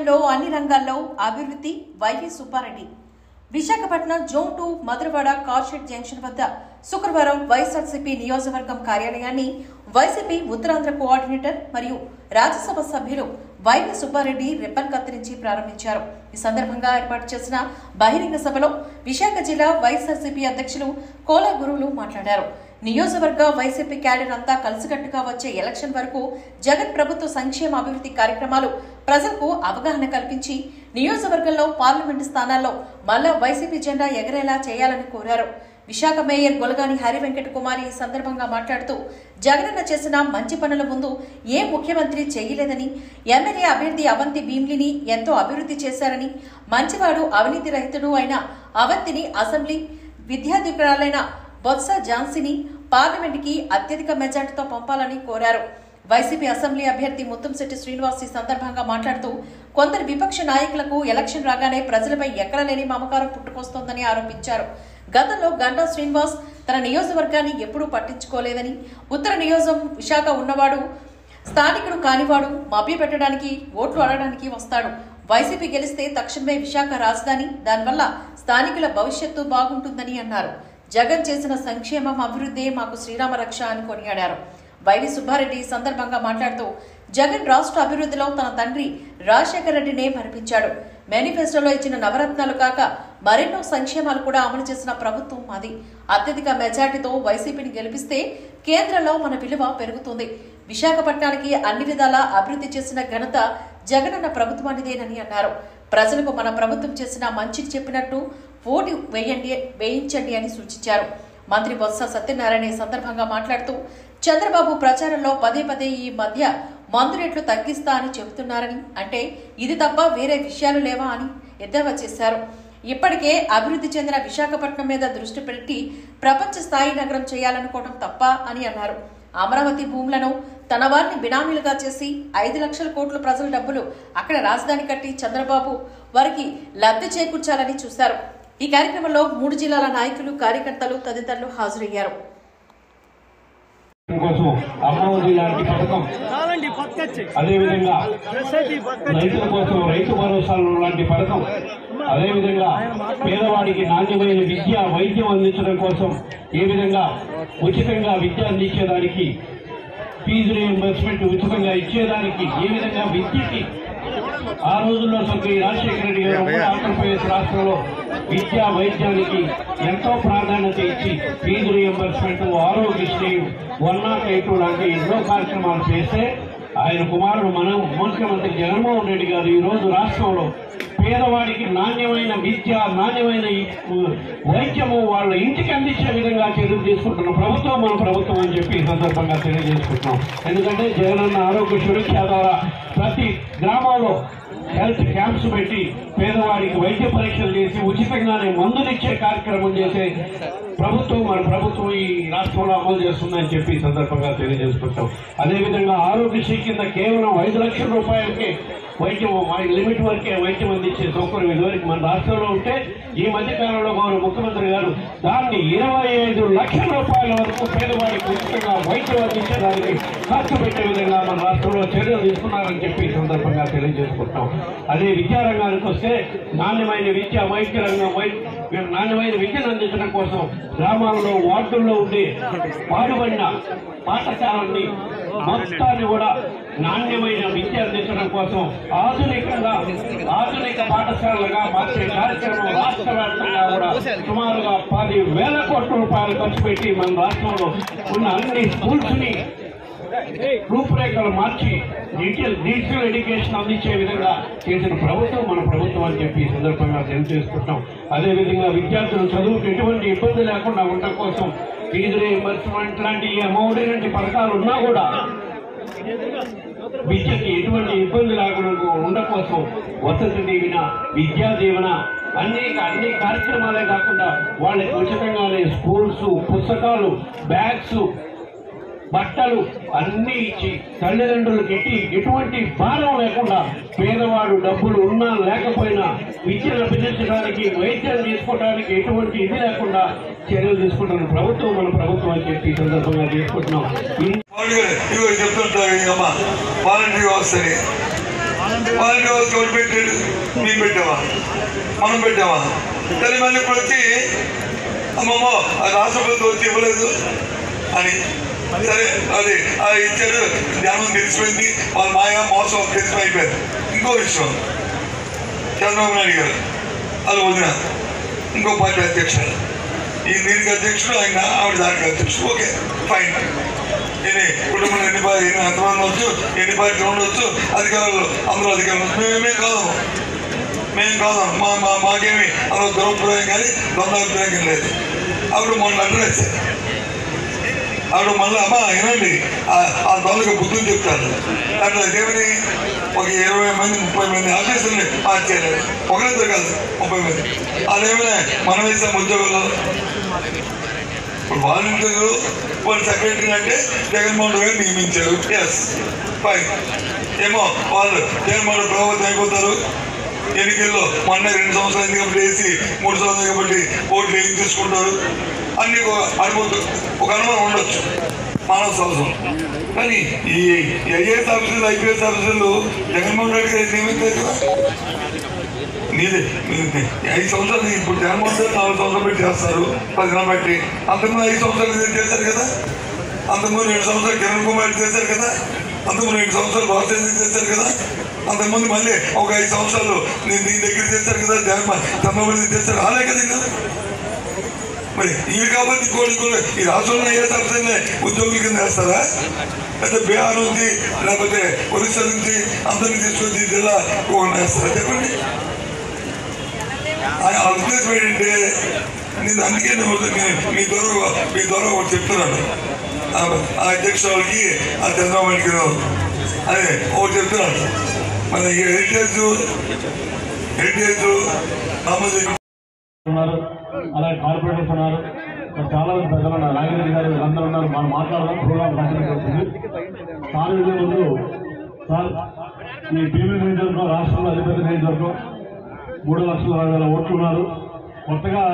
ఆధ్వర్యంలో అన్ని రంగాల్లో అభివృద్ధి YV Subba Reddy. Visakhapatnam zone 2 Madhurawada car shed junction వద్ద శుక్రవారం వైఎస్ఆర్సీపీ నియోజకవర్గం కార్యాలయాన్ని వైసీపీ ఉత్తరాంధ్ర కోఆర్డినేటర్ మరియు రాజ్యసభ సభ్యులు వైవి సుబ్బారెడ్డి రిబ్బన్ కత్తిరించి ప్రారంభించారు. ఈ సందర్భంగా ఏర్పాటు చేసిన బహిరంగ సభలో విశాఖ జిల్లా వైఎస్ఆర్సీపీ అధ్యక్షులు కోలా గురువులు మాట్లాడారు. నియోజకవర్గ వైసీపీ క్యాడర్ అంతా కలిసికట్టుగా వచ్చే ఎలక్షన్ వరకు జగన్ ప్రభుత్వ సంక్షేమ అభివృద్ధి కార్యక్రమాలు ప్రజలకు అవగాహన కల్పించి నియోజకవర్గంలో పార్లమెంటు స్థానాల్లో మళ్లా వైసీపీ జెండా ఎగరేలా చేయాలని కోరారు. విశాఖ మేయర్ గొలగాని హరివెంకట కుమారి ఈ సందర్భంగా మాట్లాడుతూ జగనన్న చేసిన మంచి పనుల ముందు ఏ ముఖ్యమంత్రి చేయలేదని, ఎమ్మెల్యే అభ్యర్థి అవంతి భీమ్లిని ఎంతో అభివృద్ధి చేశారని, మంచివాడు అవినీతి రహితుడు అయిన అవంతిని అసెంబ్లీ విద్యాధికారులైన బొత్స ఝాన్సీని పార్లమెంటుకి అత్యధిక మెజార్టీతో పంపాలని కోరారు. వైసీపీ అసెంబ్లీ అభ్యర్థి ముత్తంశెట్టి శ్రీనివాస్ ఈ సందర్భంగా మాట్లాడుతూ కొందరు విపక్ష నాయకులకు ఎలక్షన్ రాగానే ప్రజలపై ఎక్కడలేని మమకారం పుట్టుకొస్తోందని ఆరోపించారు. గతంలో గంటా శ్రీనివాస్ తన నియోజకవర్గాన్ని ఎప్పుడూ పట్టించుకోలేదని, ఉత్తర నియోజకం విశాఖ ఉన్నవాడు స్థానికుడు కానివాడు మభ్యపెట్టడానికి ఓట్లు అడగడానికి వస్తాడు. వైసీపీ గెలిస్తే తక్షణమే విశాఖ రాజధాని, దానివల్ల స్థానికుల భవిష్యత్తు బాగుంటుందని అన్నారు. జగన్ చేసిన సంక్షేమం అభివృద్ధి మాకు శ్రీరామ రక్ష అని కొనియాడారు. వైవి సుబ్బారెడ్డి ఈ సందర్భంగా మాట్లాడుతూ జగన్ రాష్ట్ర అభివృద్ధిలో తన తండ్రి రాజశేఖర రెడ్డినే మరిపించాడు. మేనిఫెస్టోలో ఇచ్చిన నవరత్నాలు కాక మరెన్నో సంక్షేమాలు కూడా అమలు చేసిన ప్రభుత్వం మాది. అత్యధిక మెజార్టీతో వైసీపీని గెలిపిస్తే కేంద్రంలో మన విలువ పెరుగుతుంది. విశాఖపట్నానికి అన్ని విధాలా అభివృద్ధి చేసిన ఘనత జగనన్న ప్రభుత్వానిదేనని అన్నారు. ప్రజలకు మన ప్రభుత్వం చేసిన మంచిని చెప్పినట్టు ఓటు వేయించండి అని సూచించారు. మంత్రి బొత్స సత్యనారాయణ ఈ సందర్భంగా మాట్లాడుతూ చంద్రబాబు ప్రచారంలో పదే పదే ఈ మధ్య మందు రేట్లు తగ్గిస్తా అని చెబుతున్నారని, అంటే ఇది తప్ప వేరే విషయాలు లేవా అని ఎద్దేవా చేశారు. ఇప్పటికే అభివృద్ధి చెందిన విశాఖపట్నం మీద దృష్టి పెట్టి ప్రపంచ స్థాయి నగరం చేయాలనుకోవడం తప్ప అని అన్నారు. అమరావతి భూములను తన వారిని బినామీలుగా చేసి 5 లక్షల కోట్ల ప్రజల డబ్బులు అక్కడ రాజధాని కట్టి చంద్రబాబు వారికి లబ్ధి చేకూర్చాలని చూశారు. ఈ కార్యక్రమంలో 3 జిల్లాల నాయకులు, కార్యకర్తలు తదితరులు హాజరయ్యారు. అమరావతి లాంటి పథకం, అదేవిధంగా రైతుల కోసం రైతు భరోసా లాంటి పథకం, అదేవిధంగా పేదవాడికి నాణ్యమైన విద్య వైద్యం అందించడం కోసం ఏ విధంగా ఉచితంగా విద్య అందించేదానికి, ఫీజు రీయింబర్స్మెంట్ ఉచితంగా ఇచ్చేదానికి, ఏ విధంగా విద్యకి ఆ రోజుల్లో స్వర్గీయ రాజశేఖర రెడ్డి గారు ఆంధ్రప్రదేశ్ రాష్ట్రంలో విద్యా వైద్యానికి ఎంతో ప్రాధాన్యత ఇచ్చి ఫీజు రీయింబర్స్మెంట్, ఆరోగ్యశ్రీ, 108 లాంటి ఎన్నో కార్యక్రమాలు చేస్తే ఆయన కుమారుడు మన ముఖ్యమంత్రి జగన్మోహన్ రెడ్డి గారు ఈ రోజు రాష్ట్రంలో పేదవాడికి నాణ్యమైన విద్య, నాణ్యమైన వైద్యము వాళ్ళ ఇంటికి అందించే విధంగా చర్యలు తీసుకుంటున్న ప్రభుత్వం మన ప్రభుత్వం అని చెప్పి ఈ సందర్భంగా తెలియజేసుకుంటున్నాం. ఎందుకంటే జగనన్న ఆరోగ్య సురక్ష ద్వారా ప్రతి గ్రామంలో హెల్త్ క్యాంప్స్ పెట్టి పేదవాడికి వైద్య పరీక్షలు చేసి ఉచితంగానే మందులిచ్చే కార్యక్రమం చేసే ప్రభుత్వం మన ప్రభుత్వం ఈ రాష్ట్రంలో అమలు చేస్తుందని చెప్పి ఈ సందర్భంగా తెలియజేసుకుంటాం. అదేవిధంగా ఆరోగ్యశ్రీ కింద కేవలం 5 లక్షల రూపాయలకే వైద్యం, లిమిట్ వరకే వైద్యం అందించే సౌకర్యం ఇదివరకు మన రాష్ట్రంలో ఉంటే ఈ మధ్యకాలంలో గౌరవ ముఖ్యమంత్రి గారు దాన్ని 25 లక్షల రూపాయల వరకు పేదవాడికి ఉచితంగా వైద్యం అందించడానికి ఖర్చు పెట్టే విధంగా మన రాష్ట్రంలో చర్యలు తీసుకున్నారని చెప్పి ఈ సందర్భంగా తెలియజేసుకుంటాం. అదే విద్యారంగానికి వస్తే నాణ్యమైన విద్య, వైద్య రంగం, నాణ్యమైన విద్యను అందించడం కోసం గ్రామాల్లో, వార్డుల్లో ఉండే పాడుబడిన పాఠశాలల్ని మొత్తాన్ని కూడా నాణ్యమైన విద్య అందించడం కోసం ఆధునిక పాఠశాలలుగా మార్చే కార్యక్రమం రాష్ట్ర వ్యాప్తంగా కూడా సుమారుగా 10,000 కోట్ల రూపాయలు ఖర్చు పెట్టి మన రాష్ట్రంలో ఉన్న అన్ని స్కూల్స్ ని రూపురేఖలు మార్చి డిజిటల్ ఎడ్యుకేషన్ అందించే విధంగా చేసిన ప్రభుత్వం మన ప్రభుత్వం అని చెప్పి ఈ సందర్భంగా తెలియజేసుకుంటాం. అదేవిధంగా విద్యార్థులు చదువుకు ఎటువంటి ఇబ్బంది లేకుండా ఉండడం కోసం ఫీజు రీయింబర్స్మెంట్ లాంటి అమౌంట్ లాంటి పథకాలు ఉన్నా కూడా విద్యకి ఎటువంటి ఇబ్బంది లేకుండా ఉండడం కోసం వసతి దీవెన, విద్యా దీవెన, అన్ని కార్యక్రమాలే కాకుండా వాళ్ళకి ఉచితంగానే స్కూల్స్, పుస్తకాలు, బ్యాగ్స్, బట్టలు అన్ని ఇచ్చి తల్లిదండ్రులకు ఎటువంటి భారం లేకుండా పేదవాడు డబ్బులు ఉన్నా లేకపోయినా విద్యను అభ్యసించడానికి, వైద్యం తీసుకోవడానికి ఎటువంటి ఇది లేకుండా చర్యలు తీసుకుంటున్న ప్రభుత్వం మన ప్రభుత్వం అని చెప్పి సందర్భంగా తీసుకుంటున్నాం. చెప్తుంటారు వాలంటీర్ వ్యవస్థని వాలంటీర్ వ్యవస్థ ఎవరు పెట్టాడు? మేము పెట్టావా? మనం పెట్టావా? కానీ మళ్ళీ ఇప్పుడు వచ్చి అమ్మమ్మ రాష్ట్ర ప్రభుత్వం వచ్చి ఇవ్వలేదు అని. సరే అది ఇచ్చారు, జ్ఞానం తెలిసిపోయింది, వాళ్ళ మాయా మోసం తెలిసిపోయిపోయారు. ఇంకో విషయం, చంద్రబాబు నాయుడు గారు అది వదిన ఇంకో పార్టీ అధ్యక్షుడు, ఈ దీనికి అధ్యక్షుడు, ఆయన ఆవిడ దానికి అధ్యక్షుడు. Okay fine. ఇది కుటుంబంలో ఎంతమంది వచ్చు, ఎన్ని పార్టీలు ఉండొచ్చు, అధికారులు అందరూ అధికారులు. మేము కాదు మాకేమి అలా దురభిప్రాయం కానీ ద్వంద్వాభిప్రాయం లేదు. అప్పుడు మొన్న అడ్రస్ ఆవిడ మళ్ళీ అమ్మ వినండి ఆ దొంగకి బుద్ధులు చెప్తారు. అట్లా ఏమని ఒక 20 మంది 30 మంది ఆఫీసుల్ని మార్చారు. ఒకరితో కాదు 30 మంది. అదేమైనా మనం వేసాం ఉద్యోగులు. ఇప్పుడు వాలంటీర్లు వాళ్ళు సెక్రటరీ అంటే జగన్మోహన్ రెడ్డి గారు నియమించారు. Yes fine. ఏమో వాళ్ళు జగన్మోహన్ ప్రభావితం అయిపోతారు. ఎన్నికల్లో మొన్న 2 సంవత్సరాలు అయింది కాబట్టి వేసి 3 సంవత్సరాలు కాబట్టి ఓట్లు ఏం తీసుకుంటారు అన్ని అనుభవం ఒక అనుమానం ఉండొచ్చు, మానవ సహజం. కానీ ఈ ఐఏఎస్ ఆఫీసర్లు ఐపీఎస్ ఆఫీసర్లు జగన్మోహన్ రెడ్డి గారు నియమించారు కదా. నీదే 5 సంవత్సరాలు ఇప్పుడు జగన్మోహన్ రెడ్డి 4 సంవత్సరాలు పెట్టి చేస్తారు 10 నెలలు బట్టి. అంతకుముందు 5 సంవత్సరాలు చేశారు కదా. అంతకుముందు 2 సంవత్సరాలు కిరణ్ కుమార్ చేశారు కదా. అంతకుముందు 2 సంవత్సరాలు బాగా చేశారు కదా. అంతకుముందు మళ్ళీ ఒక 5 సంవత్సరాలు నేను దీని దగ్గర చేశారు కదా. చంద్రబాబు చేశారు. అలా కదా. మరి ఇవి కాబట్టి కూడా ఈ రాష్ట్రంలో ఏ సంస్థనే ఉద్యోగుల కింద వేస్తారా? అయితే బీహార్ నుంచి లేకపోతే ఒరిస్సా నుంచి అందరినీ తీసుకొచ్చి జిల్లా వేస్తారా? చెప్పండి. ఆ ఉద్దేశం ఏంటంటే నేను అందుకే మీ ద్వారా ఒకటి చెప్తున్నాను. ఆ అధ్యక్షులకి ఆ చంద్రబాబుకి అదే ఒకటి చెప్తున్నాను. మన హెరిటేజ్ ఉన్నారు, అలాగే కార్పొరేటర్స్ ఉన్నారు, చాలా మంది ప్రజలు ఉన్నారు, నాగిరెడ్డి గారు వీళ్ళందరూ ఉన్నారు. మనం మాట్లాడదాం. ప్రోగ్రామ్ కంటిన్యూ అవుతుంది. సార్ ఇదే ముందు సార్ ఈ భీమిలి నియోజకవర్గం రాష్ట్రంలో అతిపెద్ద నియోజకవర్గం, 3,60,000 ఓట్లు ఉన్నారు. కొత్తగా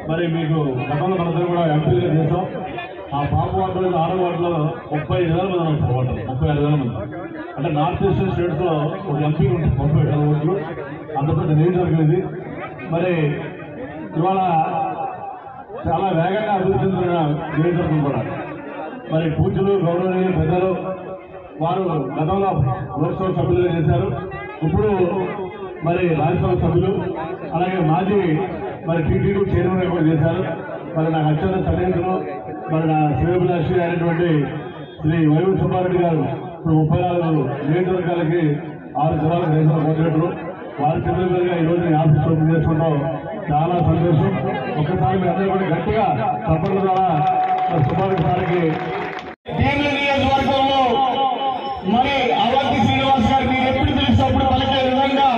మరి మీకు గతంలో మనందరూ కూడా ఎంపీలుగా చేసాం. ఆ పాప వార్డులో 6వ వార్డులో 35,000 మంది ఉన్నారు. ఓటర్లు 35,000 మంది. అంటే నార్త్ ఈస్టర్న్ స్టేట్స్ లో ఒక ఎంపీ ఉంటుంది 35,000 ఓట్లు. అంత పెద్ద నియోజకవర్గం ఇది. మరి ఇవాళ చాలా వేగంగా అభివృద్ధి చెందిన నియోజకవర్గం కూడా. మరి పూజలు గౌరవనీయ పెద్దలు వారు గతంలో లోక్సభ సభ్యులుగా చేశారు. ఇప్పుడు మరి రాజ్యసభ సభ్యులు, అలాగే మాజీ మరి టీటీడీ చైర్మన్ కూడా చేశారు. మరి నాకు అత్యంత సన్నిహితులు, మరి నా శ్రేయోభిలాషి అయినటువంటి శ్రీ వైవి సుబ్బారెడ్డి గారు ఇప్పుడు 34 నియోజకవర్గాలకి 6 జిల్లాలకు రైతులు కోఆర్డినేటరు. వారి చేతుల మీదుగా ఈ రోజు ఆఫీస్ ఓపెన్ చేసుకుంటాం. చాలా సంతోషం. ఒక్కసారి మీ అందరూ కూడా గట్టిగా చప్పట్ల ద్వారా సుబ్బారెడ్డి సార్కి. భీమిలి నియోజకవర్గంలో మరి అవంతి శ్రీనివాస్ గారు మీరు ఎప్పుడు పిలిచినప్పుడు పలికే విధంగా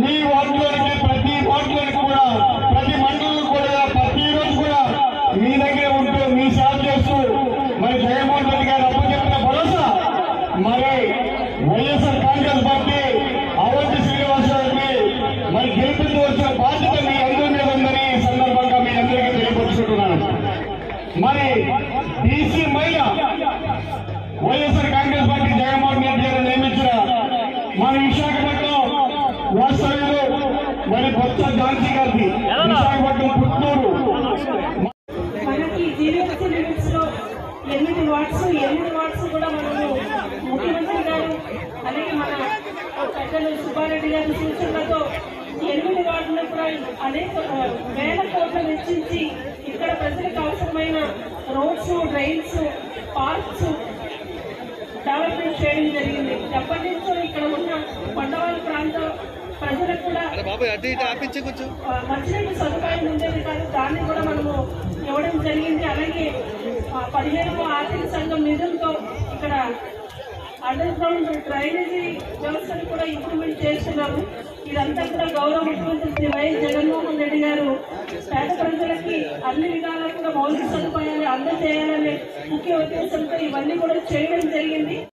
మీ వార్డులోనికి ప్రతి వార్డులోనికి కూడా ప్రతి మండలంలో కూడా ప్రతిరోజు కూడా మీ దగ్గర ఉంటూ మీ సేవ చేస్తూ మరి జగన్మోహన్ రెడ్డి గారు అప్పచెప్పిన భరోసా మరి వైఎస్ఆర్ కాంగ్రెస్ పార్టీ అవంతి శ్రీనివాస్ గారికి మరి గెలిపించవలసిన బాధ్యత మీ అందరి మీద ఉందని ఈ సందర్భంగా మీ అందరికీ తెలియపరుచుకుంటున్నాను. మరి బీసీ మహిళ వైఎస్ఆర్ కాంగ్రెస్ పార్టీ జగన్మోహన్ రెడ్డి గారు నియమించిన మన విశాఖపట్నం వాస్తవ్యులు మరి బొత్స ఝాన్సీ గారిది విశాఖపట్నం పుత్తూరు. మనకి జీవీఎంసీ లిమిట్స్ లో 8 వార్డ్స్ కూడా మనము ముఖ్యమంత్రి గారు అలాగే మన పెద్దలు సుబ్బారెడ్డి గారి సూచనలతో 8 వార్డులు కూడా అనేక వేల కోట్లు వెచ్చించి ఇక్కడ ప్రజలకు అవసరమైన రోడ్స్, డ్రైన్స్, పార్క్స్ డెవలప్మెంట్ చేయడం జరిగింది. ఎప్పటి నుంచో ఇక్కడ ఉన్న కొండవాళ్ళ ప్రాంత ప్రజలకు కూడా మంచినీటి సదుపాయం ఉండేది కాదు. దాన్ని కూడా మనము ఇవ్వడం జరిగింది. అలాగే 15వ ఆర్థిక సంఘం నిధులతో ఇక్కడ అండర్ గ్రౌండ్ డ్రైనేజీ వ్యవస్థను కూడా ఇంప్రూవ్మెంట్ చేస్తున్నాము. ఇదంతా కూడా గౌరవ ముఖ్యమంత్రి శ్రీ వైఎస్ జగన్మోహన్ రెడ్డి గారు పేద ప్రజలకి అన్ని విధాలా కూడా మౌలిక సదుపాయాలు అందజేయాలనే ముఖ్య ఉద్దేశంతో ఇవన్నీ కూడా చేయడం జరిగింది.